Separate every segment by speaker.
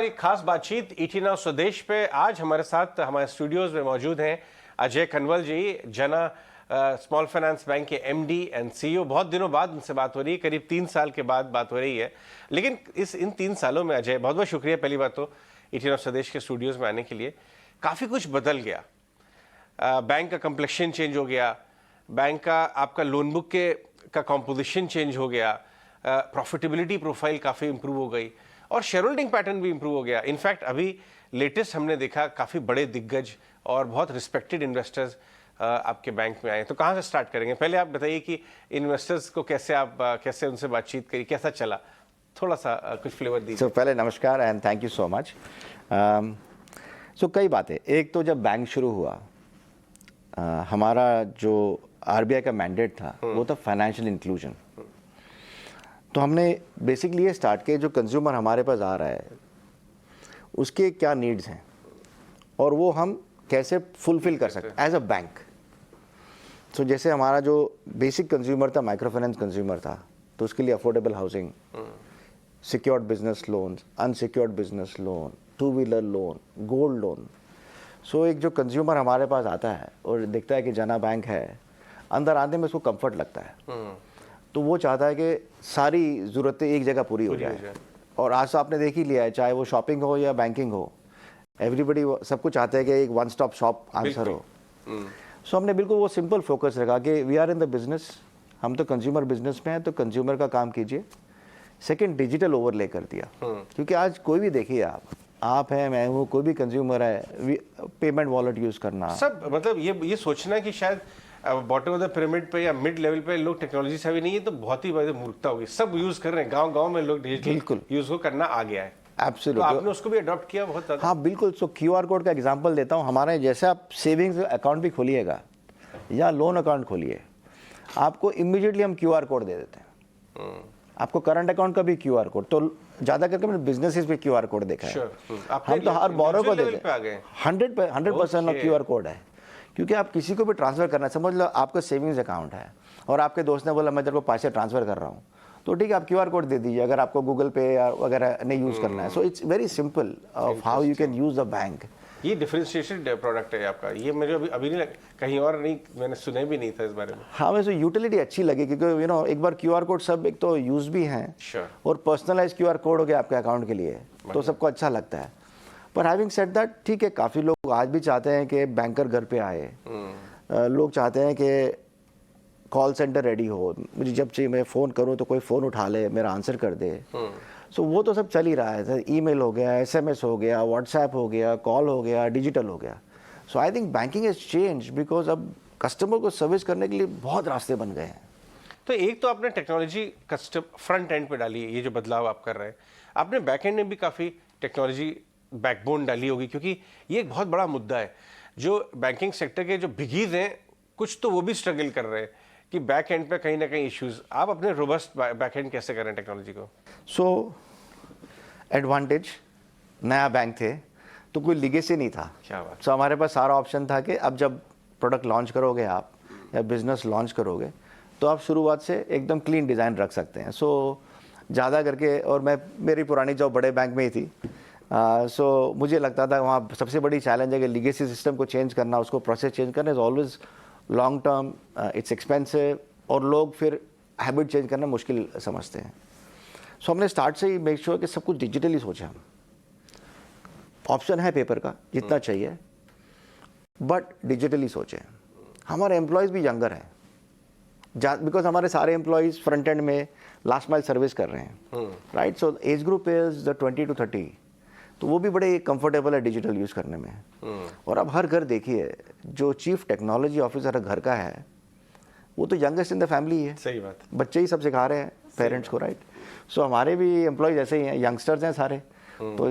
Speaker 1: एक खास बातचीत ईटी नाउ स्वदेश पे। आज हमारे साथ हमारे स्टूडियोज में मौजूद हैं अजय कनवल जी, जना स्मॉल फाइनेंस बैंक के एमडी एंड सीईओ। बहुत दिनों बाद उनसे बात हो रही है, करीब 3 साल के बाद बात हो रही है। लेकिन इन 3 सालों में अजय, बहुत बहुत शुक्रिया पहली बात तो ईटी नाउ स्वदेश के स्टूडियोज में आने के लिए। काफ़ी कुछ बदल गया, बैंक का कम्प्लेक्शन चेंज हो गया, बैंक का आपका लोन बुक का कॉम्पोजिशन चेंज हो गया, प्रॉफिटेबिलिटी प्रोफाइल काफ़ी इंप्रूव हो गई और शेयर होल्डिंग पैटर्न भी इंप्रूव हो गया। इनफैक्ट अभी लेटेस्ट हमने देखा काफ़ी बड़े दिग्गज और बहुत रिस्पेक्टेड इन्वेस्टर्स आपके बैंक में आए। तो कहाँ से स्टार्ट करेंगे? पहले आप बताइए कि इन्वेस्टर्स को कैसे उनसे बातचीत करी, कैसा चला, थोड़ा सा कुछ फ्लेवर दीजिए।
Speaker 2: पहले नमस्कार and thank you so much. कई बातें। एक तो जब बैंक शुरू हुआ, हमारा जो आरबीआई का मैंडेट था वो था फाइनेंशियल इंक्लूजन। तो हमने बेसिकली ये स्टार्ट किया, जो कंज्यूमर हमारे पास आ रहा है उसके क्या नीड्स हैं और वो हम कैसे फुलफिल कर सकते हैं एज अ बैंक। तो जैसे हमारा जो बेसिक कंज्यूमर था, माइक्रो फाइनेंस कंज्यूमर था, तो उसके लिए affordable housing, secured business loan, unsecured business loan, two wheeler loan, gold loan. So एक जो कंज्यूमर हमारे पास आता है और देखता है कि जना बैंक है, अंदर आने में उसको कंफर्ट लगता है। तो वो चाहता है कि सारी ज़रूरतें एक जगह पूरी हो जाए। और आज तो आपने देख ही लिया है, चाहे वो शॉपिंग हो या बैंकिंग हो, एवरीबडी सब कुछ चाहते हैं कि एक वन स्टॉप शॉप आंसर हो। सो हमने बिल्कुल वो सिंपल फोकस रखा कि we are in the business, हम तो कंज्यूमर बिजनेस में हैं, तो कंज्यूमर का काम कीजिए। सेकंड, डिजिटल ओवरले कर दिया, क्योंकि आज कोई भी देखिए, आप हैं, मैं हूँ, कोई भी कंज्यूमर है, पेमेंट वॉलेट यूज़ करना
Speaker 1: सब, मतलब ये सोचना कि शायद बॉटम ऑफ द पिरामिड पे या मिड लेवल पे लोग टेक्नोलॉजी से भी नहीं है, तो बहुत ही बड़ी मूर्खता होगी। सब यूज कर रहे हैं, गांव-गांव में लोग डिजिटल यूज को करना आ गया है।
Speaker 2: एब्सोल्युटली।
Speaker 1: तो आपने उसको भी अडॉप्ट किया बहुत ज़्यादा।
Speaker 2: हाँ बिल्कुल। सो क्यूआर कोड का एग्जांपल देता हूँ। हमारे जैसे आप सेविंग्स अकाउंट भी खोलिएगा या लोन अकाउंट खोलिए, आपको इमीडिएटली हम क्यूआर कोड दे देते हैं। आपको करंट अकाउंट का भी क्यूआर कोड, तो ज़्यादा करके मैंने बिजनेसेस पे क्यूआर कोड देखा है। हम तो हर बोरो को देते हैं। 100% क्यूआर कोड है, क्योंकि आप किसी को भी ट्रांसफ़र करना, समझ लो आपका सेविंग्स अकाउंट है और आपके दोस्त ने बोला मैं तेरे को पैसे ट्रांसफ़र कर रहा हूँ, तो ठीक है, आप क्यूआर कोड दे दीजिए अगर आपको गूगल पे या वगैरह नहीं यूज़ करना है। So it's very simple of how you can use a bank.
Speaker 1: ये डिफरेंशिएटेड प्रोडक्ट है आपका, ये मुझे अभी नहीं कहीं और नहीं, मैंने सुने भी नहीं था इस बारे में।
Speaker 2: हाँ, वैसे यूटिलिटी अच्छी लगी, क्योंकि एक बार क्यूआर कोड सब एक तो यूज़ भी हैं और पर्सनलाइज क्यूआर कोड हो गया आपके अकाउंट के लिए, तो सबको अच्छा लगता है। पर हैविंग सेड दैट, ठीक है, काफ़ी लोग आज भी चाहते हैं कि बैंकर घर पे आए। लोग चाहते हैं कि कॉल सेंटर रेडी हो, मुझे जब चाहिए मैं फ़ोन करूं तो कोई फ़ोन उठा ले, मेरा आंसर कर दे। सो वो तो सब चल ही रहा है। ईमेल हो गया, एसएमएस हो गया, व्हाट्सएप हो गया, कॉल हो गया, डिजिटल हो गया। So I think banking has change, because अब कस्टमर को सर्विस करने के लिए बहुत रास्ते बन गए हैं।
Speaker 1: तो एक तो आपने टेक्नोलॉजी फ्रंट एंड पे डाली है, ये जो बदलाव आप कर रहे हैं। आपने बैक एंड में भी काफ़ी टेक्नोलॉजी बैकबोन डाली होगी, क्योंकि ये एक बहुत बड़ा मुद्दा है। जो बैंकिंग सेक्टर के जो बिगीज हैं, कुछ तो वो भी स्ट्रगल कर रहे हैं कि बैक एंड पे कहीं ना कहीं इश्यूज। आप अपने रोबस्ट बैक एंड कैसे करें टेक्नोलॉजी को?
Speaker 2: सो एडवांटेज, नया बैंक थे तो कोई लीगेसी नहीं था।
Speaker 1: क्या बात।
Speaker 2: सो हमारे पास सारा ऑप्शन था कि अब जब प्रोडक्ट लॉन्च करोगे आप या बिजनेस लॉन्च करोगे, तो आप शुरुआत से एकदम क्लीन डिज़ाइन रख सकते हैं। सो ज़्यादा करके, और मेरी पुरानी जॉब बड़े बैंक में ही थी, सो मुझे लगता था वहाँ सबसे बड़ी चैलेंज है कि लीगेसी सिस्टम को चेंज करना, उसको प्रोसेस चेंज करना is always long term, it's expensive, और लोग फिर हैबिट चेंज करना मुश्किल समझते हैं। सो हमने स्टार्ट से ही मेक श्योर कि सब कुछ डिजिटली सोचे। हम ऑप्शन है पेपर का जितना चाहिए, बट डिजिटली सोचे। हमारे एम्प्लॉयज़ भी यंगर हैं, बिकॉज हमारे सारे एम्प्लॉयज़ फ्रंट एंड में लास्ट माइल सर्विस कर रहे हैं, right. So age group is the 20 to 30, तो वो भी बड़े कंफर्टेबल है डिजिटल यूज़ करने में। और अब हर घर देखिए, जो चीफ टेक्नोलॉजी ऑफिसर घर का है वो तो यंगेस्ट इन द फैमिली है।
Speaker 1: सही बात।
Speaker 2: बच्चे ही सब सिखा रहे हैं पेरेंट्स को, राइट। सो हमारे भी एम्प्लॉयज ऐसे ही हैं, यंगस्टर्स हैं सारे, तो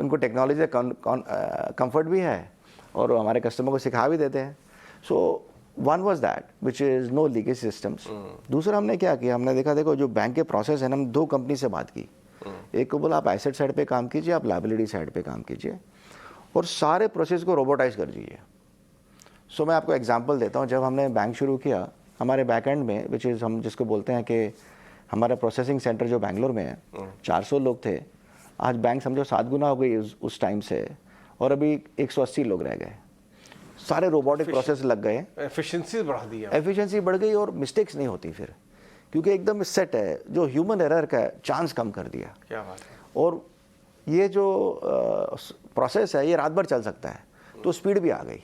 Speaker 2: उनको टेक्नोलॉजी से कंफर्ट भी है और हमारे कस्टमर को सिखा भी देते हैं। So one was that which is no legacy systems. दूसरा हमने क्या किया, हमने देखो जो बैंक के प्रोसेस है ना, हम 2 कंपनी से बात की। एक को बोला आप एसेट साइड पे काम कीजिए, आप लायबिलिटी साइड पे काम कीजिए, और सारे प्रोसेस को रोबोटाइज कर दीजिए। सो मैं आपको एग्जांपल देता हूँ। जब हमने बैंक शुरू किया, हमारे बैक एंड में, विच इज़ हम जिसको बोलते हैं कि हमारा प्रोसेसिंग सेंटर जो बैंगलोर में है, 400 लोग थे, आज बैंक समझो 7 गुना हो गई उस टाइम से, और अभी 180 लोग रह गए। सारे रोबोटिक प्रोसेस लग गए,
Speaker 1: एफिशिएंसी बढ़ा दी है,
Speaker 2: एफिशिएंसी बढ़ गई और मिस्टेक्स नहीं होती फिर, क्योंकि एकदम सेट है। जो ह्यूमन एरर का चांस कम कर दिया।
Speaker 1: क्या बात है।
Speaker 2: और ये जो प्रोसेस है ये रात भर चल सकता है, तो स्पीड भी आ गई।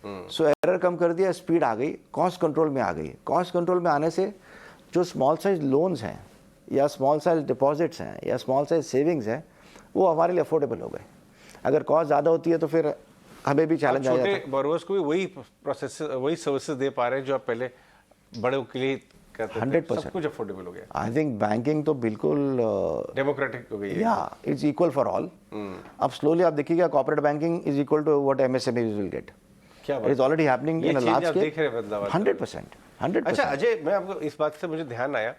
Speaker 2: सो एरर कम कर दिया, स्पीड आ गई, कॉस्ट कंट्रोल में आ गई। कॉस्ट कंट्रोल में आने से जो स्मॉल साइज लोन्स हैं या स्मॉल साइज डिपॉजिट्स हैं या स्मॉल साइज सेविंग्स हैं, वो हमारे लिए अफोर्डेबल हो गए। अगर कॉस्ट ज़्यादा होती है तो फिर हमें भी चैलेंज आ जाता है।
Speaker 1: छोटे बोरोवर्स को भी वही प्रोसेस, वही सर्विसेज दे पा रहे हैं जो आप पहले बड़ों के लिए करते थे।
Speaker 2: 100%।
Speaker 1: सब कुछ अफोर्डेबल हो गया।
Speaker 2: आई थिंक बैंकिंग तो बिल्कुल
Speaker 1: डेमोक्रेटिक हो गई है।
Speaker 2: या इट्स इक्वल फॉर ऑल। अब स्लोली आप देखिएगा corporate banking is equal to what MSMEs will get.
Speaker 1: क्या
Speaker 2: it is already happening in a large scale.
Speaker 1: देख रहे हैं बदलाव।
Speaker 2: 100%।
Speaker 1: अच्छा अजय, मैं आपको इस बात से मुझे ध्यान आया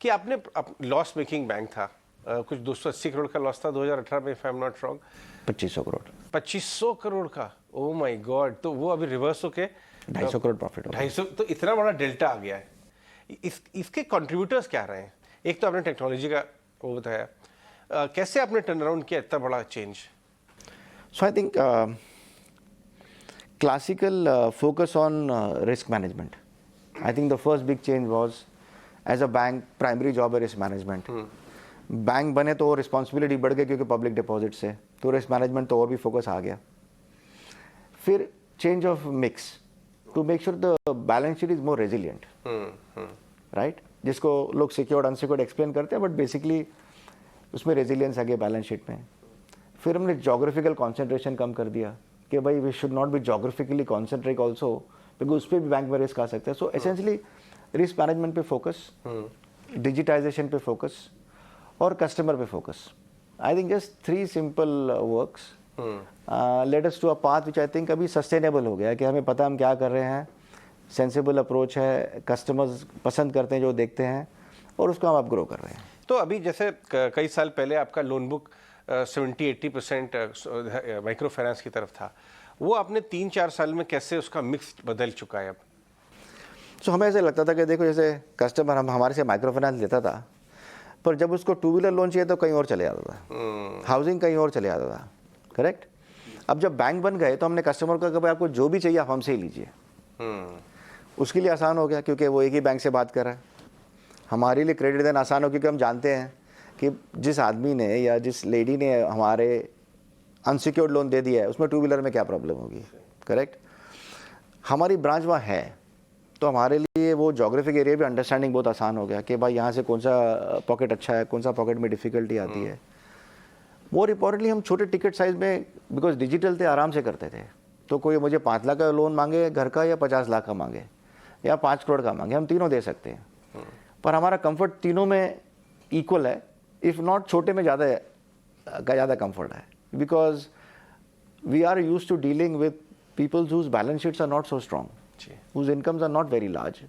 Speaker 1: कि आपने लॉस मेकिंग बैंक था, कुछ 280 करोड़ का लॉस था 2018 में, if I am not wrong.
Speaker 2: 2500 crore
Speaker 1: 2500 crore का, ओ माय गॉड। तो वो अभी रिवर्स होके
Speaker 2: 250 करोड़ प्रॉफिट हो गया।
Speaker 1: 250, तो इतना बड़ा डेल्टा आ गया है। इसके कंट्रीब्यूटर्स क्या रहे हैं? एक तो आपने टेक्नोलॉजी का वो बताया, कैसे आपने टर्न अराउंड किया इतना बड़ा change?
Speaker 2: So I think classical focus on risk management. I think the first big change was, as a bank, primary job है risk management. बैंक बने तो रिस्पॉन्सिबिलिटी बढ़ गई क्योंकि पब्लिक डिपॉजिट से, तो रिस्क मैनेजमेंट तो और भी फोकस आ गया। फिर change of mix to make sure the balance sheet is more resilient, right, जिसको लोग सिक्योर्ड अनसिक्योर्ड एक्सप्लेन करते हैं, बट बेसिकली उसमें रेजिलियंस आ गया बैलेंस शीट में। फिर हमने जोग्राफिकल कॉन्सेंट्रेशन कम कर दिया कि भाई we should not be geographically concentrate also, because उस पर भी बैंक में रिस्क आ सकता है। सो एसेंशली रिस्क मैनेजमेंट पे फोकस, डिजिटाइजेशन पे फोकस और कस्टमर पे focus. I think just 3 simple works let us to a path which I think अभी सस्टेनेबल हो गया, कि हमें पता हम क्या कर रहे हैं, सेंसिबल अप्रोच है, कस्टमर्स पसंद करते हैं जो देखते हैं, और उसको हम अब ग्रो कर रहे हैं।
Speaker 1: तो अभी जैसे कई साल पहले आपका लोन बुक 70-80% माइक्रो फाइनेंस की तरफ था, वो आपने 3-4 साल में कैसे उसका मिक्स बदल चुका है अब?
Speaker 2: सो हमें ऐसे लगता था कि देखो जैसे कस्टमर हमारे से माइक्रो फाइनेंस लेता था, पर जब उसको 2 व्हीलर लोन चाहिए तो कहीं और चले जाता था, हाउसिंग कहीं और चले जाता था, करेक्ट। अब जब बैंक बन गए तो हमने कस्टमर को कहा भाई आपको जो भी चाहिए आप हमसे ही लीजिए। उसके लिए आसान हो गया क्योंकि वो एक ही बैंक से बात कर रहा है। हमारे लिए क्रेडिट देना आसान हो क्योंकि हम जानते हैं कि जिस आदमी ने या जिस लेडी ने हमारे अनसिक्योर्ड लोन दे दिया है उसमें 2 व्हीलर में क्या प्रॉब्लम होगी, करेक्ट। हमारी ब्रांच वहाँ है, तो हमारे लिए वो जोग्राफिक एरिया भी अंडरस्टैंडिंग बहुत आसान हो गया कि भाई यहाँ से कौन सा पॉकेट अच्छा है, कौन सा पॉकेट में डिफिकल्टी आती है। मोर इम्पॉर्टेंटली हम छोटे टिकट साइज में, बिकॉज डिजिटल थे, आराम से करते थे। तो कोई मुझे 5 लाख का लोन मांगे घर का, या 50 लाख का मांगे, या 5 करोड़ का मांगे, हम तीनों दे सकते हैं। पर हमारा कंफर्ट तीनों में इक्वल है, इफ नॉट छोटे में ज़्यादा कंफर्ट है, because we are used to dealing with peoples whose balance sheets are not so strong, whose incomes are not very large,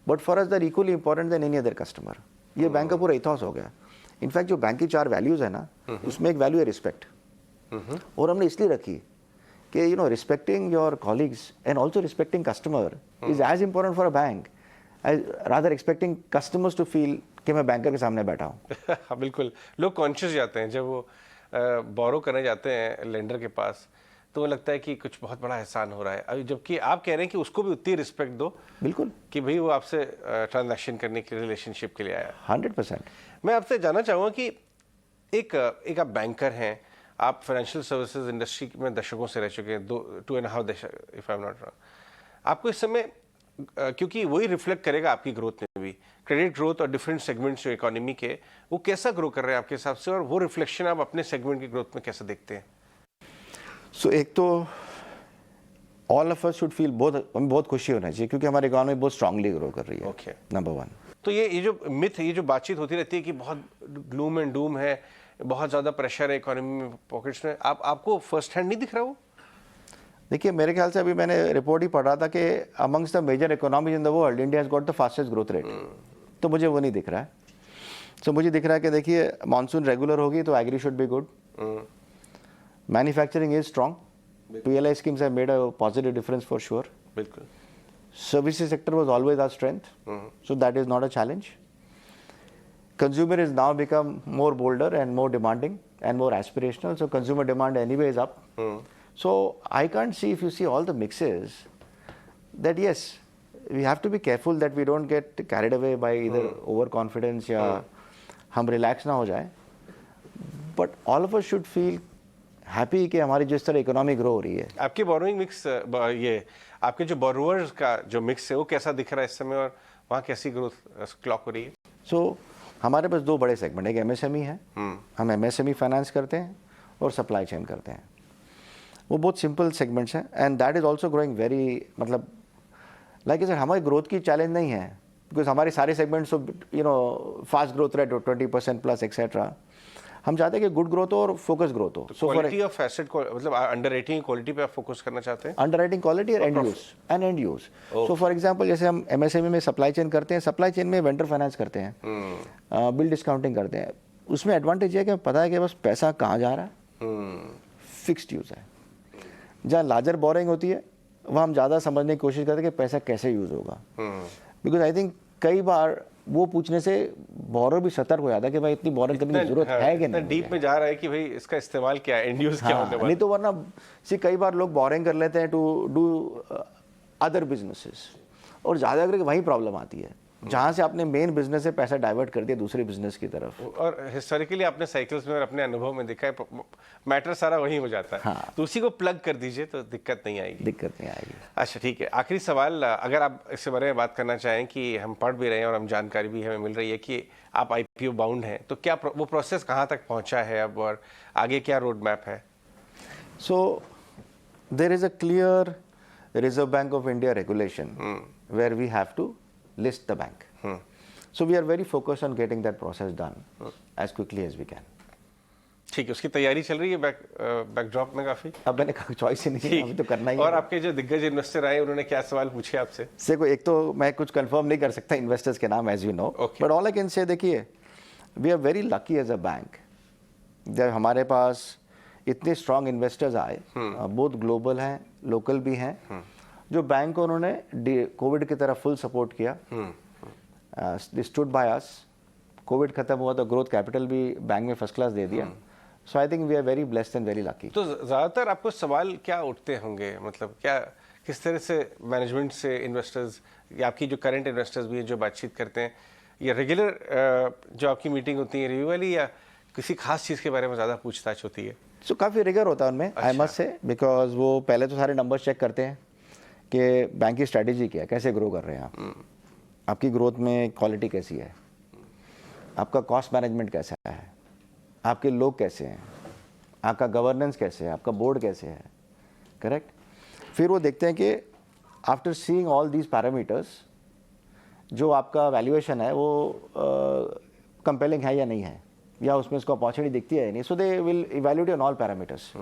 Speaker 2: but for us they are equally important than any other customer. ये bank का पूरा ethos हो गया। In fact जो bank की 4 values है ना, उसमें एक वैल्यू है रिस्पेक्ट, और हमने इसलिए रखी कि respecting your colleagues and also respecting customer is as important for a bank as rather expecting customers to feel कि मैं बैंकर के सामने बैठा हूँ।
Speaker 1: बिल्कुल, लोग कॉन्शियस जाते हैं जब वो बोरो करने जाते हैं लेंडर के पास, तो वो लगता है कि कुछ बहुत बड़ा एहसान हो रहा है। अभी जबकि आप कह रहे हैं कि उसको भी उतनी रिस्पेक्ट दो,
Speaker 2: बिल्कुल,
Speaker 1: कि भाई वो आपसे ट्रांजैक्शन करने के रिलेशनशिप के लिए आया।
Speaker 2: 100%।
Speaker 1: मैं आपसे जानना चाहूँगा कि एक आप बैंकर हैं, आप फाइनेंशियल सर्विसेज इंडस्ट्री में दशकों से रह चुके हैं, 2.5 दशक, if I am not wrong. आपको इस समय, क्योंकि वही रिफ्लेक्ट करेगा आपकी ग्रोथ में भी, क्रेडिट ग्रोथ और डिफरेंट सेगमेंट्स जो इकोनॉमी के, वो कैसा ग्रो कर रहे हैं आपके हिसाब से, और वो रिफ्लेक्शन आप अपने सेगमेंट की ग्रोथ में कैसे देखते हैं?
Speaker 2: सो एक तो all of us should feel, हमें बहुत खुशी होना चाहिए क्योंकि हमारी इकोनॉमी बहुत स्ट्रांगली ग्रो कर रही है।
Speaker 1: Okay.
Speaker 2: नंबर 1।
Speaker 1: तो ये जो मिथ, ये जो बातचीत होती रहती है कि बहुत ग्लूम एंड डूम है, बहुत ज़्यादा प्रेशर है इकोनॉमी में, पॉकेट्स में, आपको फर्स्ट हैंड नहीं दिख रहा वो?
Speaker 2: देखिए मेरे ख्याल से अभी मैंने रिपोर्ट ही पढ़ रहा था कि amongst the major economies in the world India has got the fastest growth rate, तो मुझे वो नहीं दिख रहा है। सो मुझे दिख रहा है कि देखिए मानसून रेगुलर होगी तो agri should be good, manufacturing is strong, PLI schemes have made a positive difference for sure.
Speaker 1: बिल्कुल।
Speaker 2: Services sector was always our strength, so that is not a challenge. Consumer is now become more bolder and more demanding, and more aspirational. So consumer demand anyway is up. So I can't see, if you see all the mixes, that yes, we have to be careful that we don't get carried away by either overconfidence या हम relax ना हो जाए. But all of us should feel happy कि हमारी जिस तरह economy grow हो रही है.
Speaker 1: आपकी बोरोइंग मिक्स, ये आपके जो बोरोवर्स का जो मिक्स है वो कैसा दिख रहा है इस समय, और वहाँ कैसी ग्रोथ क्लॉक हो रही है?
Speaker 2: सो हमारे पास दो बड़े सेगमेंट, एक एमएसएमई है, हम एमएसएमई फाइनेंस करते हैं और सप्लाई चेन करते हैं. वो बहुत सिंपल सेगमेंट्स हैं and that is also growing very, मतलब लाइक सर हमारी ग्रोथ की चैलेंज नहीं है, बिकॉज हमारे सारे सेगमेंट्स फास्ट ग्रोथ रेट हो 20% प्लस एक्सेट्रा. हम चाहते हैं कि गुड ग्रोथ हो और फोकस ग्रोथ हो.
Speaker 1: सो क्वालिटी ऑफ एसेट को, मतलब अंडर राइटिंग क्वालिटी पे आप फोकस करना चाहते हैं?
Speaker 2: अंडर राइटिंग क्वालिटी और and use. So for example जैसे हम एमएसएमई में सप्लाई चेन करते हैं, सप्लाई चेन में वेंडर फाइनेंस करते हैं, बिल डिस्काउंटिंग करते हैं. उसमें एडवांटेज है कि पता है कि बस पैसा कहाँ जा रहा है, फिक्स्ड यूज है. जहाँ लार्जर बोरिंग होती है वहाँ हम ज़्यादा समझने की कोशिश करते हैं कि पैसा कैसे यूज होगा. बिकॉज आई थिंक कई बार वो पूछने से बोरर भी सतर्क हो जाता है कि भाई इतनी बोरिंग करने की जरूरत है कि नहीं.
Speaker 1: डीप में जा रहा है कि भाई इसका इस्तेमाल क्या है, एंड यूज क्या होने वाला है.
Speaker 2: नहीं तो वरना कई बार लोग बोरिंग कर लेते हैं टू डू अदर बिजनेसेस, और ज़्यादा करके वही प्रॉब्लम आती है जहाँ से आपने मेन बिजनेस से पैसा डाइवर्ट कर दिया दूसरे बिजनेस की तरफ.
Speaker 1: और हिस्टोरिकली आपने साइकिल्स में और अपने अनुभव में देखा है मैटर सारा वही हो जाता है.
Speaker 2: हाँ.
Speaker 1: तो उसी को प्लग कर दीजिए तो दिक्कत नहीं आएगी. अच्छा ठीक है, आखिरी सवाल, अगर आप इसके बारे में बात करना चाहें कि हम पढ़ भी रहे हैं और हम जानकारी भी हमें मिल रही है कि आप IPO बाउंड हैं, तो क्या वो प्रोसेस कहाँ तक पहुँचा है अब, और आगे क्या रोड मैप है?
Speaker 2: So there is a clear Reserve Bank of India regulation where we have to list the bank. So we are very focused on getting that process done as quickly as we can.
Speaker 1: ठीक है, उसकी तैयारी चल रही है backdrop में काफी.
Speaker 2: अब मैंने कोई चॉइस ही नहीं है, अभी तो करना ही है.
Speaker 1: और आपके जो दिग्गज इन्वेस्टर आए उन्होंने क्या सवाल पूछे आपसे?
Speaker 2: देखो, एक तो मैं कुछ कंफर्म नहीं कर सकता इन्वेस्टर्स के नाम, as you know, but all I can say, देखिए we are very lucky as a bank जब हमारे पास इतने स्ट्रांग इन्वेस्टर्स आए, बहुत ग्लोबल हैं, लोकल भी हैं, जो बैंक को उन्होंने कोविड की तरह फुल सपोर्ट किया. Stood by us. कोविड खत्म हुआ तो ग्रोथ कैपिटल भी बैंक में फर्स्ट क्लास दे दिया. So I think we are very blessed and very lucky.
Speaker 1: तो ज़्यादातर आपको सवाल क्या उठते होंगे, मतलब क्या किस तरह से मैनेजमेंट से इन्वेस्टर्स या आपकी जो करंट इन्वेस्टर्स भी हैं जो बातचीत करते हैं, या रेगुलर जो आपकी मीटिंग होती है रिव्यू वाली, या किसी खास चीज़ के बारे में ज़्यादा पूछताछ होती है?
Speaker 2: सो काफ़ी रिगर होता है उनमें, आई मस्ट से, बिकॉज वो पहले तो सारे नंबर्स चेक करते हैं कि बैंक की स्ट्रैटेजी क्या है, कैसे ग्रो कर रहे हैं आप, आपकी ग्रोथ में क्वालिटी कैसी है, आपका कॉस्ट मैनेजमेंट कैसा है, आपके लोग कैसे हैं, आपका गवर्नेंस कैसे है, आपका बोर्ड कैसे है, करेक्ट. फिर वो देखते हैं कि after seeing all these parameters जो आपका वैल्यूएशन है वो कंपेलिंग है या नहीं है, या उसमें उसको अपॉर्चुनिटी दिखती है या नहीं. So they will evaluate on all parameters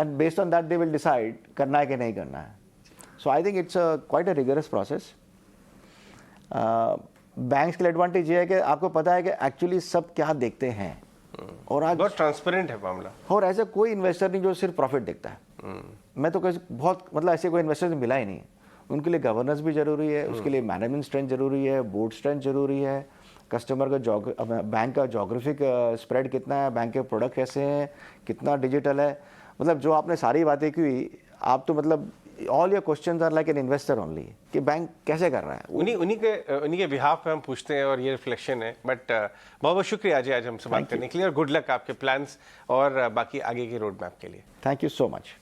Speaker 2: and based on that they will decide करना है कि नहीं करना है. So I think it's quite a rigorous process. Banks के लिए एडवांटेज ये है कि आपको पता है कि एक्चुअली सब क्या देखते हैं, और आज
Speaker 1: बहुत ट्रांसपेरेंट है मामला,
Speaker 2: और ऐसा कोई इन्वेस्टर नहीं जो सिर्फ प्रॉफिट देखता है. मैं तो बहुत, मतलब ऐसे कोई इन्वेस्टर मिला ही नहीं. उनके लिए गवर्नेंस भी जरूरी है, उसके लिए मैनेजमेंट स्ट्रेंथ जरूरी है, बोर्ड स्ट्रेंथ जरूरी है, कस्टमर का बैंक का जोग्राफिक स्प्रेड कितना है, बैंक के प्रोडक्ट कैसे हैं, कितना डिजिटल है, मतलब जो आपने सारी बातें की, आप तो मतलब all your questions are like an investor only कि बैंक कैसे कर रहा है.
Speaker 1: उन्हीं के बिहाफ पे हम पूछते हैं और ये रिफ्लेक्शन है. बट बहुत बहुत शुक्रिया अजय आज हमसे बात करने के लिए, और गुड लक आपके प्लान्स और बाकी आगे के रोड मैप के लिए.
Speaker 2: Thank you so much.